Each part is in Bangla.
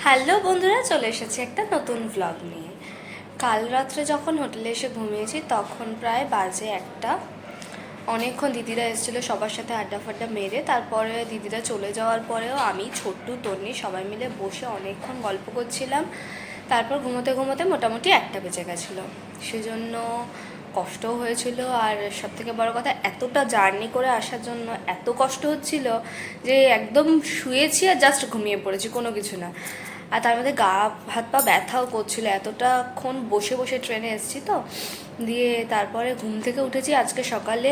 হ্যালো বন্ধুরা, চলে এসেছি একটা নতুন ভ্লগ নিয়ে। কাল রাত্রে যখন হোটেলে এসে ঘুমিয়েছি তখন প্রায় বাজে একটা। অনেকক্ষণ দিদিরা এসেছিলো, সবার সাথে আড্ডা ফাড্ডা মেরে তারপরে দিদিরা চলে যাওয়ার পরেও আমি, ছোট্টু, তন্নি সবাই মিলে বসে অনেকক্ষণ গল্প করছিলাম। তারপর ঘুমোতে ঘুমোতে মোটামুটি 1টা বেজে গেছিলো। সেজন্য কষ্টও হয়েছিল, আর সবথেকে বড় কথা এতটা জার্নি করে আসার জন্য এত কষ্ট হচ্ছিল যে একদম শুয়েছি আর জাস্ট ঘুমিয়ে পড়েছি, কোনো কিছু না। আর তার মধ্যে গা হাত পা ব্যথাও করছিল, এতটাক্ষণ বসে বসে ট্রেনে এসেছি তো। দিয়ে তারপরে ঘুম থেকে উঠেছি আজকে সকালে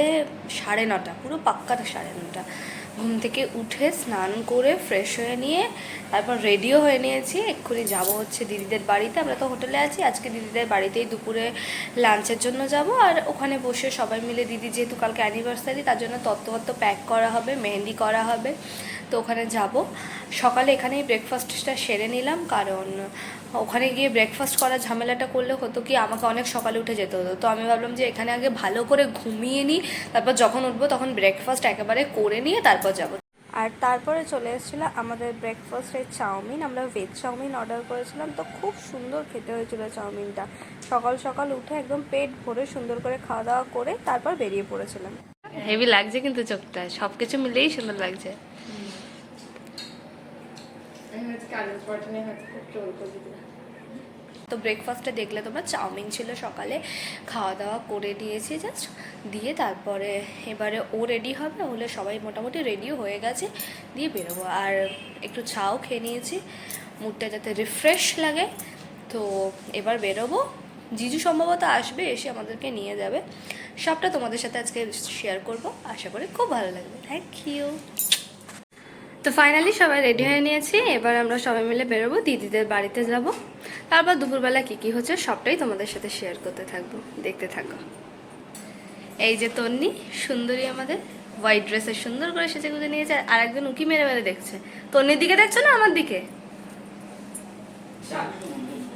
9:30, পুরো পাক্কা 9:30। ঘুম থেকে উঠে স্নান করে ফ্রেশ হয়ে নিয়ে তারপর রেডিও হয়ে নিয়েছি। এক্ষুনি যাবো হচ্ছে দিদিদের বাড়িতে। আমরা তো হোটেলে আছি, আজকে দিদিদের বাড়িতেই দুপুরে লাঞ্চের জন্য যাব। আর ওখানে বসে সবাই মিলে, দিদি যেহেতু কালকে অ্যানিভার্সারি, তার জন্য তত্ত্ব প্যাক করা হবে, মেহেন্দি করা হবে, তো ওখানে যাব। সকালে এখানেই ব্রেকফাস্টটা সেরে নিলাম, কারণ ওখানে গিয়ে ব্রেকফাস্ট করার ঝামেলাটা করলে হতো কি, আমাকে অনেক সকালে উঠে যেতে হতো। তো আমি ভাবলাম যে এখানে আগে ভালো করে ঘুমিয়ে নিই, তারপর যখন উঠবো তখন ব্রেকফাস্ট একেবারে করে নিয়ে তারপর যাব। আর তারপরে চলে এসেছিলো আমাদের ব্রেকফাস্টের চাউমিন। আমরা ভেজ চাউমিন অর্ডার করেছিলাম, তো খুব সুন্দর খেতে হয়েছিল চাউমিনটা। সকাল সকাল উঠে একদম পেট ভরে সুন্দর করে খাওয়া দাওয়া করে তারপর বেরিয়ে পড়েছিলাম। হেভি লাগছে কিন্তু চোখটা, সব কিছু মিলেই সুন্দর লাগছে। তো ব্রেকফাস্টে দেখলে তোমরা, চাউমিন ছিল সকালে, খাওয়া দাওয়া করে দিয়েছি জাস্ট। দিয়ে তারপরে এবারে ও রেডি হবে, হলে সবাই মোটামুটি রেডিও হয়ে গেছে, দিয়ে বেরোবো। আর একটু চাও খেয়ে নিয়েছি মুডটা যাতে রিফ্রেশ লাগে। তো এবার বেরোবো। জিজু সম্ভবত আসবে, এসে আমাদেরকে নিয়ে যাবে। সবটা তোমাদের সাথে আজকে শেয়ার করব, আশা করি খুব ভালো লাগবে। Thank you. তো ফাইনালি সবাই রেডি হয়ে নিয়েছি, এবার আমরা সবাই মিলে বেরোবো, দিদিদের বাড়িতে যাব। তারপর দুপুরবেলা কী কী হচ্ছে সবটাই তোমাদের সাথে শেয়ার করতে থাকবো, দেখতে থাকো। এই যে তন্নি সুন্দরী আমাদের, হোয়াইট ড্রেসে সুন্দর করে সেজে গুজে নিয়েছে, আর একজন উকি মেরে মেরে দেখছে। তন্নির দিকে দেখছো না আমার দিকে?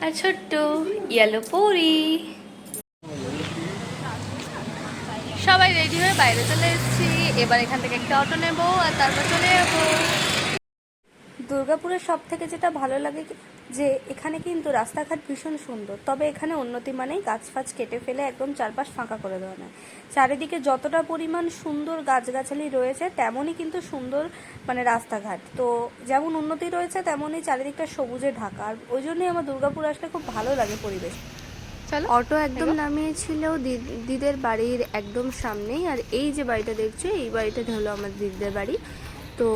আর ছোট্ট ইয়েলো পরি। সবাই রেডি হয়ে বাইরে চলে এসেছি। এবার এখান থেকে একটা অটো নেবো আর তারপর চলে যাবো। দুর্গাপুরের সব থেকে যেটা ভালো লাগে যে এখানে কিন্তু রাস্তাঘাট ভীষণ সুন্দর, তবে এখানে উন্নতি মানেই গাছ ফাছ কেটে ফেলে একদম চারপাশ ফাঁকা করে দেওয়া নয়। চারিদিকে যতটা পরিমাণ সুন্দর গাছগাছালি রয়েছে তেমনই কিন্তু সুন্দর মানে রাস্তাঘাট। তো যেমন উন্নতি রয়েছে তেমনই চারিদিকটা সবুজে ঢাকা, আর ওই জন্যই আমার দুর্গাপুর আসলে খুব ভালো লাগে পরিবেশ। অটো একদম নামিয়েছিল দিদিদের বাড়ির একদম সামনেই। আর এই যে বাড়িটা দেখছো, এই বাড়িটা হলো আমার দিদিদের বাড়ি। তো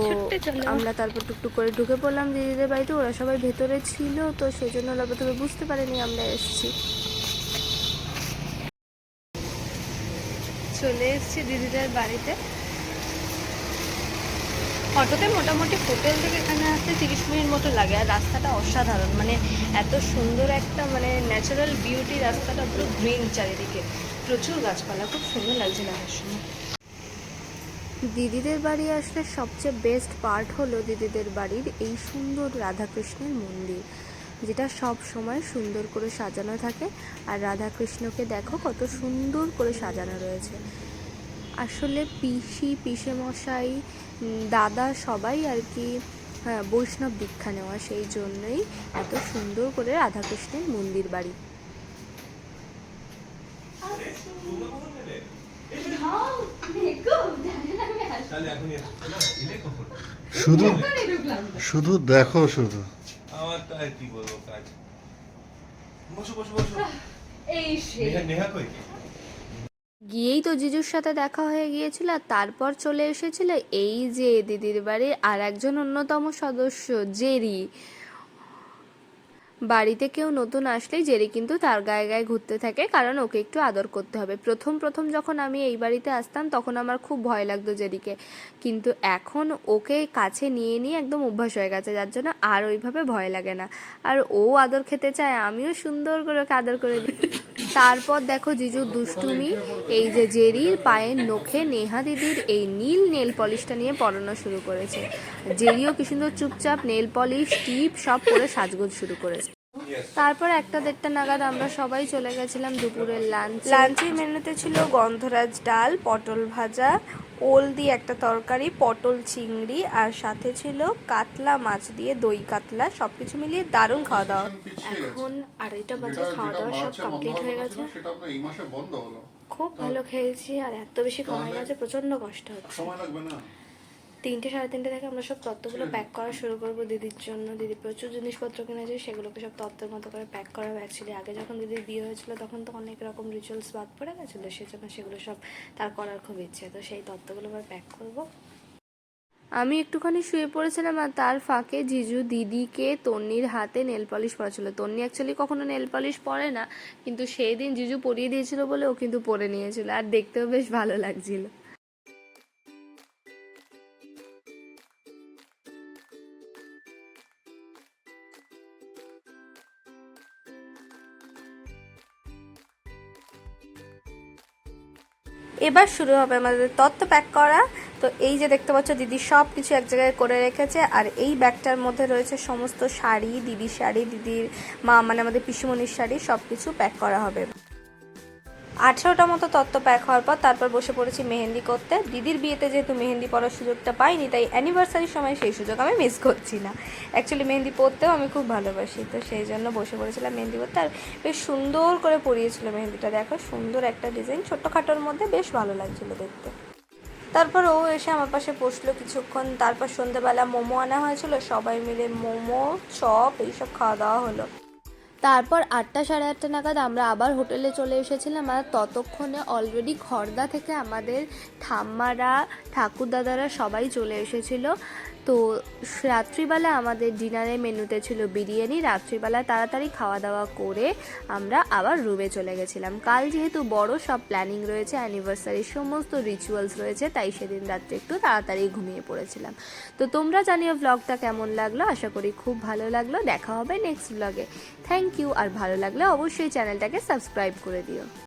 আমরা তারপর টুকটুক করে ঢুকে পড়লাম দিদিদের বাড়িতে। ওরা সবাই ভেতরে ছিল, তো সেই জন্য প্রথমে বুঝতে পারিনি আমরা এসেছি। চলে এসেছি দিদিদের বাড়িতে। অটোতে মোটামুটি হোটেল থেকে এখানে আসতে 30 মিনিট মতো লাগে। আর রাস্তাটা অসাধারণ, মানে এত সুন্দর একটা মানে ন্যাচারাল বিউটি রাস্তাটা, পুরো গ্রিন চারিদিকে, প্রচুর গাছপালা, খুব সুন্দর লাগছে দেখার সময়। দিদিদের বাড়ি আসলে সবচেয়ে বেস্ট পার্ট হলো দিদিদের বাড়ির এই সুন্দর রাধাকৃষ্ণের মন্দির, যেটা সব সময় সুন্দর করে সাজানো থাকে। আর রাধাকৃষ্ণকে দেখো কত সুন্দর করে সাজানো রয়েছে। আসলে পিসে মশাই, দাদা সবাই আর কি বৈষ্ণব দীক্ষা নেওয়া, সেই জন্যই এত সুন্দর করে রাধাকৃষ্ণের মন্দির বাড়ি। শুধু শুধু দেখো, শুধু আমার তো আর কি বলবো, কাজ। বসো বসো বসো। নেহা কই? গিয়েই তো জিজুর সাথে দেখা হয়ে গিয়েছিল, আর তারপর চলে এসেছিল এই যে দিদির বাড়ির আর একজন অন্যতম সদস্য জেরি। বাড়িতে কেউ নতুন আসলেই জেরি কিন্তু তার গায়ে গায়ে ঘুরতে থাকে, কারণ ওকে একটু আদর করতে হবে। প্রথম প্রথম যখন আমি এই বাড়িতে আসতাম তখন আমার খুব ভয় লাগতো জেরিকে, কিন্তু এখন ওকে কাছে নিয়ে নিয়ে একদম অভ্যাস হয়ে গেছে, যার জন্য আর ওইভাবে ভয় লাগে না। আর ও আদর খেতে চায়, আমিও সুন্দর করে ওকে আদর করে দিই। তারপর দেখো জিজুর দুষ্টুমি, এই যে জেরির পায়ের নখে নেহা দিদির এই নীল নেল পলিশটা নিয়ে পরানো শুরু করেছে। জেরিও কি সুন্দর চুপচাপ নেল পলিশ টিপ সব পরে সাজগোজ শুরু করেছে। তারপর 1-1:30 নাগাদ আমরা সবাই চলে গেছিলাম দুপুরের লাঞ্চের মেনুতে ছিল গন্ধরাজ ডাল, পটল ভাজা, ওল দিয়ে একটা তরকারি, পটল চিংড়ি, আর সাথে ছিল কাতলা মাছ দিয়ে দই কাতলা। সবকিছু মিলিয়ে দারুণ খাওয়া দাওয়া। এখন 2:30 বাজে, খাওয়া দাওয়া সব কমপ্লিট হয়ে গেছে। সেটা আপনার এই মাসে বন্ধ হলো। খুব ভালো খেয়েছি, আর এত বেশি খাওয়া গেছে প্রচন্ড কষ্ট হচ্ছে। সময় লাগবে না? 3-3:30 থেকে আমরা সব তত্ত্বগুলো প্যাক করা শুরু করবো দিদির জন্য। দিদি প্রচুর জিনিসপত্র কিনেছে, সেগুলোকে সব তত্ত্বের মতো করে প্যাক করা। অ্যাকচুয়ালি আগে যখন দিদির বিয়ে হয়েছিল তখন তো অনেক রকম রিচুয়ালস বাদ পড়ে গেছিলো, সেজন্য সেগুলো সব তার করার খুব ইচ্ছে। তো সেই তত্ত্বগুলো আবার প্যাক করবো। আমি একটুখানি শুয়ে পড়েছিলাম, আর তার ফাঁকে জিজু দিদিকে তন্নির হাতে নেল পলিশ পরাচ্ছিল। তন্নি অ্যাকচুয়ালি কখনো নেল পলিশ পরে না, কিন্তু সেই দিন জিজু পরিয়ে দিয়েছিল বলে ও কিন্তু পরে নিয়েছিল, আর দেখতেও বেশ ভালো লাগছিল। এবার শুরু হবে আমাদের তত্ত্ব প্যাক করা। তো এই যে দেখতে পাচ্ছ দিদি সব কিছু এক জায়গায় করে রেখেছে, আর এই ব্যাগটার মধ্যে রয়েছে সমস্ত শাড়ি, দিদির শাড়ি, দিদির মা মানে আমাদের পিসিমণির শাড়ি, সব কিছু প্যাক করা হবে। 18টা মতো তত্ত্ব প্যাক হওয়ার পর তারপর বসে পড়েছি মেহেন্দি করতে। দিদির বিয়েতে যেহেতু মেহেন্দি পরার সুযোগটা পাইনি, তাই অ্যানিভার্সারির সময় সেই সুযোগ আমি মিস করছি না। অ্যাকচুয়ালি মেহেন্দি পরতেও আমি খুব ভালোবাসি, তো সেই জন্য বসে পড়েছিলাম মেহেন্দি করতে। আর বেশ সুন্দর করে পরিয়েছিল মেহেন্দিটা, দেখো সুন্দর একটা ডিজাইন, ছোট্টখাটোর মধ্যে বেশ ভালো লাগছিল দেখতে। তারপর ও এসে আমার পাশে বসলো কিছুক্ষণ। তারপর সন্ধ্যেবেলা মোমো আনা হয়েছিল, সবাই মিলে মোমো, চপ এইসব খাওয়া দাওয়া হলো। তারপর 8-8:30 নাগাদ আমরা আবার হোটেলে চলে এসেছিলাম, আর ততক্ষণে অলরেডি খড়দা থেকে আমাদের ঠাম্মারা, ঠাকুরদাদারা সবাই চলে এসেছিল। তো রাত্রিবেলা আমাদের ডিনারের মেনুতে ছিল বিরিয়ানি। রাত্রিবেলা তাড়াতাড়ি খাওয়া দাওয়া করে আমরা আবার রুমে চলে গেছিলাম। কাল যেহেতু বড় সব প্ল্যানিং রয়েছে, অ্যানিভার্সারির সমস্ত রিচুয়ালস রয়েছে, তাই সেদিন রাত্রে একটু তাড়াতাড়ি ঘুমিয়ে পড়েছিলাম। তো তোমরা জানিও ব্লগটা কেমন লাগলো, আশা করি খুব ভালো লাগলো। দেখা হবে নেক্সট ব্লগে। থ্যাংক ইউ, আর ভালো লাগলে অবশ্যই চ্যানেলটাকে সাবস্ক্রাইব করে দিও।